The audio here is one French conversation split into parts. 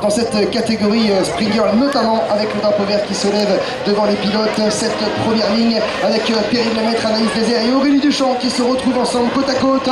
dans cette catégorie Springer, notamment avec le drapeau vert qui se lève devant les pilotes. Cette première ligne avec Perrine Lemaître, Anaïs Désert et Aurélie Duchamp qui se retrouvent ensemble côte à côte.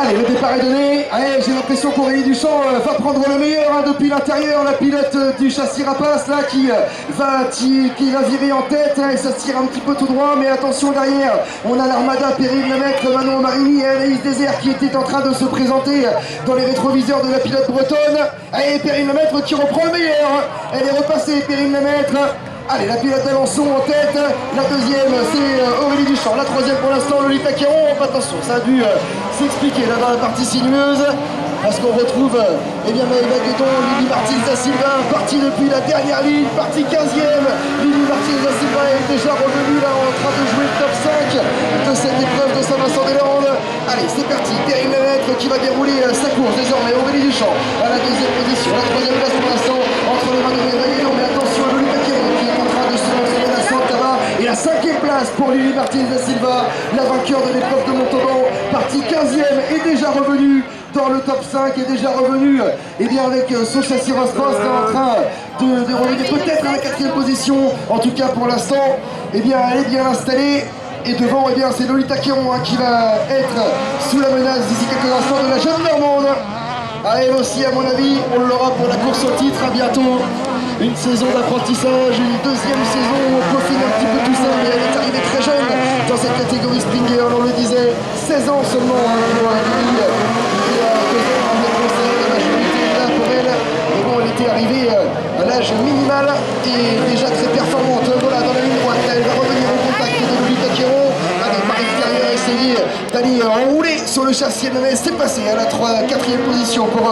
Allez, le départ est donné. Allez, j'ai l'impression qu'Aurélie Duchamp va prendre le meilleur depuis l'intérieur. La pilote du châssis Rapace là qui va virer en tête et ça tire un petit peu tout droit. Mais attention derrière, on a l'Armada, Perrine Lemaître, Manon Marini et Anaïs Désert qui étaient en train de se présenter dans les rétroviseurs de la pilote bretonne. Allez, Perrine Lemaître qui reprend le meilleur. Elle est repassée, Perrine Lemaître. Allez, la pilote d'Alençon en tête, la deuxième c'est Aurélie Duchamp, la troisième pour l'instant Lolita Quéron. Attention, ça a dû s'expliquer là dans la partie sinueuse, parce qu'on retrouve Maëva Guédon, Lily Martins da Silva, partie depuis la dernière ligne, partie 15e. Lily Martins da Silva est déjà revenue là en train de jouer le top 5 de cette épreuve de Saint-Vincent-des-Landes. Allez, c'est parti, Perrine Lemaître qui va dérouler sa course, désormais Aurélie Duchamp à la deuxième position, la troisième place pour l'instant entre les mains de Maëva Guédon, mais attention à Lolita Quéron qui est en train de se lancer la centre là-bas. Et la cinquième place pour Lily Martins da Silva, la vainqueur de l'épreuve de Montauban, partie 15e, est déjà revenue dans le top 5, est déjà revenue avec son châssis Rospost en train de revenir peut-être à la quatrième position. En tout cas pour l'instant, elle est bien installée. Et devant, c'est Lolita Quéron qui va être sous la menace d'ici quelques instants de la jeune Normande. Elle aussi, à mon avis, on l'aura pour la course au titre à bientôt. Une saison d'apprentissage, une deuxième saison où on peaufine un petit peu tout ça, mais elle est arrivée très jeune dans cette catégorie Springer, on le disait, 16 ans seulement pour Lily. Elle était arrivée à l'âge minimal et déjà très performante. Voilà, dans la ligne droite, elle va revenir au contact de Lolita Quéron. Allez, par extérieur, essayer d'aller enrouler sur le châssis, mais c'est passé à la 4e position pour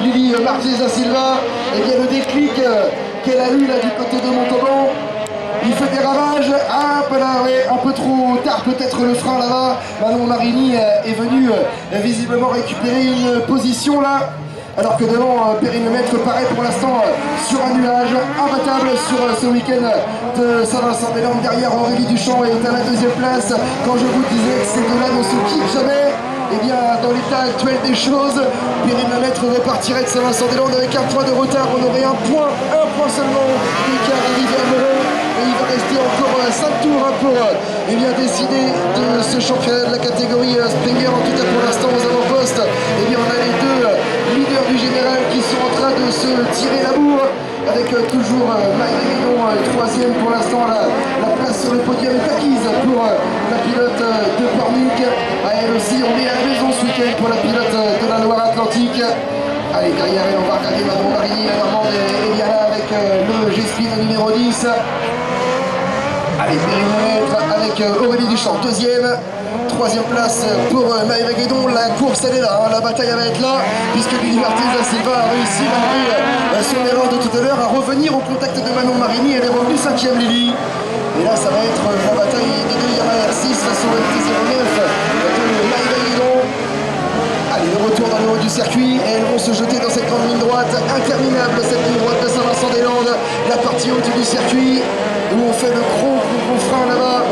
Lily Martins da Silva. Et bien le déclic qu'elle a eu là du côté de Montauban, il fait des ravages, un peu trop tard peut-être le frein là-bas. Manon Marini est venue visiblement récupérer une position là. Alors que devant, Perrine Lemaître paraît pour l'instant sur un nuage imbattable sur ce week-end de Saint-Vincent-des-Landes. Derrière, Aurélie Duchamp est à la deuxième place. Quand je vous disais que ces deux-là ne se quittent jamais, dans l'état actuel des choses, Perrine Lemaître repartirait de Saint-Vincent-des-Landes avec un point de retard. On aurait un point seulement d'écart arrivé à Moreau. Et il va rester encore 5 tours pour décider de ce championnat de la catégorie Springer. En tout cas pour l'instant aux avant-postes, on a les deux leaders du général qui sont en train de se tirer la bourre avec toujours Maëva Guédon, troisième pour l'instant. La place sur le podium est acquise pour la pilote de Pornic. Elle aussi, on est à la maison ce week-end pour la pilote de la Loire-Atlantique. Allez, derrière elle, on va regarder Manon Marini, la Normande est bien là avec le G-Spin numéro 10. Allez, Perrine Lemaître avec Aurélie Duchamp, deuxième. Troisième place pour Maëva Guédon. La course elle est là, la bataille va être là, puisque Lily Martins da Silva a réussi malgré son erreur de tout à l'heure à revenir au contact de Manon Marini. Elle est revenue 5e Lily. Et là ça va être la bataille des deux Yamaha R6 face au MT-09 de Maëva Guédon. Allez, le retour dans le haut du circuit et elles vont se jeter dans cette grande ligne droite interminable, cette ligne droite de Saint-Vincent-des-Landes, la partie haute du circuit où on fait le gros frein là-bas.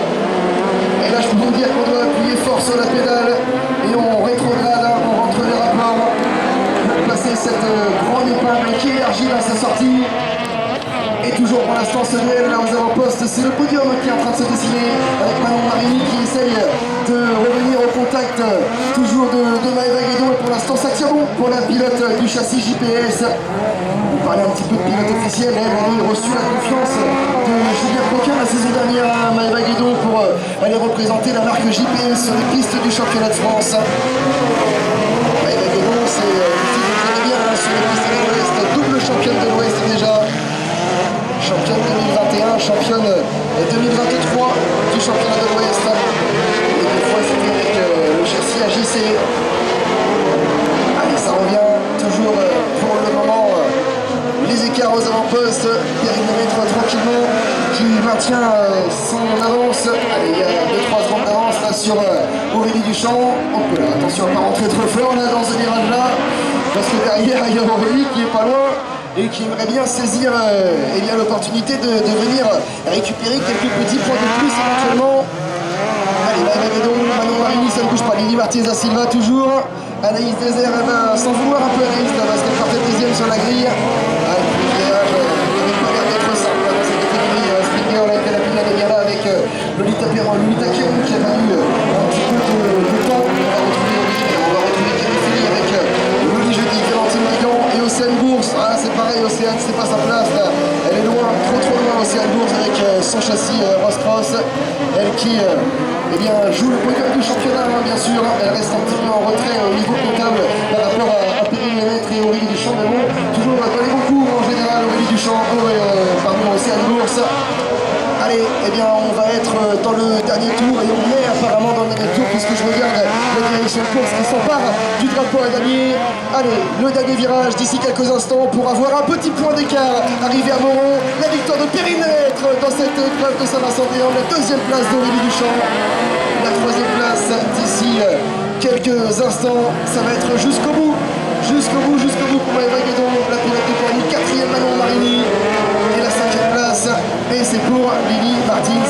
Et là je peux vous dire qu'on doit appuyer fort sur la pédale et on rétrograde, on rentre les rapports pour placer cette grande épingle qui élargit à sa sortie. Et toujours pour l'instant ce duel là aux avant-postes, c'est le podium qui est en train de se dessiner avec Manon Marini qui essaye de revenir au contact toujours de Maëva Guédon. Et pour l'instant ça tient bon pour la pilote du châssis JPS. On parlait un petit peu de pilote officiel, elle a reçu la confiance de Julien Coquin la saison dernière à Maëva Guédon pour aller représenter la marque JPS sur les pistes du championnat de France. Maëva Guédon c'est très bien sur les pistes de l'Ouest, double championne de l'Ouest déjà. Championne 2021, championne 2023 du championnat de l'Ouest. Et des fois c'était avec le châssis AJC. Allez, ça revient toujours pour le moment. Les écarts aux avant-postes. Perrine Lemaître tranquillement qui maintient son avance. Allez, il y a 2-3 secondes d'avance là sur Aurélie Duchamp. Attention à ne pas rentrer trop fort là dans ce virage là. Parce que derrière il y a Aurélie qui est pas loin et qui aimerait bien saisir l'opportunité de venir récupérer quelques petits points de plus éventuellement. Allez, Maëva Guédon, Manon Marini, ça ne bouge Lily Martins da Silva toujours. Anaïs Désert, elle va s'en vouloir un peu Anaïs là, parce qu'elle partait deuxième sur la grille. Ah, et puis le virage n'avait pas l'air d'être simple dans cette catégorie Sprint Girl avec la pile à Daniela avec Lolita Perron, Lolita Kéron qui a valu un petit peu de temps. On va retrouver Camille Fili avec Loli Jeudi, Valentine Guigan et Océane Bourse. Ah, c'est pareil, Océane, c'est pas sa place là. Elle est loin, trop loin, Océane Bourse avec son châssis Ross Cross. Elle qui eh bien, joue le podium du championnat, hein, bien sûr. Elle reste un petit peu en retrait au niveau comptable par rapport à Perrine Lemaitre et Aurélie Duchamp. Mais bon, toujours dans les concours en général, Aurélie Duchamp, Océane Bourse. Allez, eh bien, on va être dans le dernier tour et on est apparemment dans le dernier tour puisque je regarde la direction de course qui s'empare du drapeau à gagner. Allez, le dernier virage d'ici quelques instants pour avoir un petit point d'écart. Arrivé à Moron, la victoire de Perrine Lemaitre dans cette épreuve de Saint-Vincent-de-Léon, la deuxième place d'Aurélie Duchamp. La troisième place d'ici quelques instants, ça va être jusqu'au bout pour Maëva Guédon, la pilote de Corny, quatrième Manon Marini et la cinquième place, et c'est pour Lily Martins